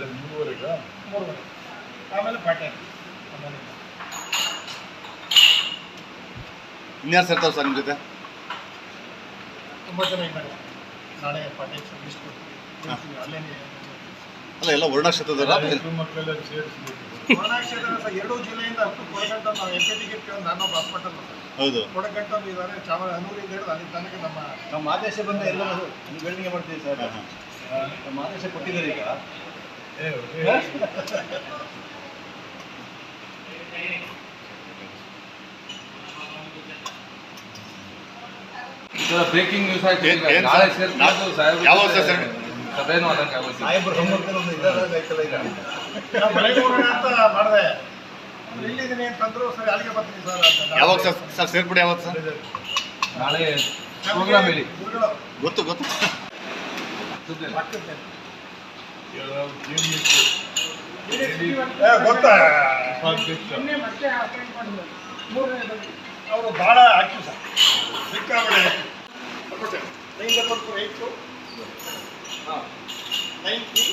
ನಾಳೆ 3:30 3:30 ಆಮೇಲೆ ಪಾಠ ಇನ್ಯಾರು ಸೇರ್ತಾವೆ ಸರ್ ನಿಮ್ಮ ಜೊತೆ? 9 ಜನ ಇದ್ದಾರೆ. ನಾಳೆ ಪಾಠ ಲಿಸ್ಟ್ ಅಲ್ಲೇ ಅಲ್ಲ ಎಲ್ಲ ವರ್ಣಕ್ಷೇತ್ರದ ಮಕ್ಕಳೆಲ್ಲ ಸೇರಿಸ್ಬೇಕು. ವರ್ಣಕ್ಷೇತ್ರ ಸರ್ 2 ಜಿಲ್ಲೆಯಿಂದ ಅಪ್ ಟು ಕೊಡಗಂಟ ನಾವು ಎಂಪಿ ಟಿಕೆಟ್ ನಾನೊಬ್ಬ ಹಾಸ್ಪಿಟಲ್ ಹೌದು ಕೊಡಗಂಟ ಇದ್ದಾರೆ. ಅನೂರಿಂದ ಹಿಡಿದು ಅಲ್ಲಿ ತನಕ ನಮ್ಮ ಆದೇಶ ಬಂದ ಎಲ್ಲ ಬೆಳವಣಿಗೆ ಮಾಡ್ತೀವಿ ಸರ್. ನಮ್ಮ ಆದೇಶ ಕೊಟ್ಟಿದ್ದಾರೆ ಈಗ. ಬ್ರೇಕಿಂಗ್ ನ್ಯೂಸ್ ಆಯ್ತು. ಏನ್ ನಾಳೆ ಸರ್? ಸೇರ್ಕೊಂಡು ಸಾಹೇಬ್ರು ಯಾವಾಗ ಸರ್? ಸಭೆನೂ ಆದಂಗೆ ಆಗೋದು. ಸಾಹೇಬ್ರು ಹೋಮ್ವರ್ಕ್ ಇದಾಯ್ತಲ್ಲ ಈಗ. ನಾವು ಬೆಳಗ್ಗೆ ಹೋಗೋಣ ಅಂತ ಮಾಡಿದೆ. ಇಲ್ಲಿದ್ದೀನಿ ಅಂತಂದ್ರು. ಸರಿ ಅಲ್ಲಿಗೆ ಬರ್ತೀನಿ ಸರ್ ಅಂತ. ಯಾವಾಗ ಸರ್ ಸೇರ್ಪಡೆ ಯಾವತ್ತು ಸರ್? ನಾಳೆ ಪ್ರೋಗ್ರಾಮ್ ಹೇಳಿ. ಗೊತ್ತು ಪಕ್ಕದ್ದೇ. ಯಾವ್ದಾದ್ರು ಗೇಮ್ ಗೊತ್ತಾ ಉಪಾಧ್ಯಕ್ಷ ಅವರು ಭಾಳ ಆಕ್ಟಿವ್ ಸರ್. ಸಿಕ್ಕಾಪಟ್ಟೆ ಆಕ್ಟಿವ್. 9 8 9 3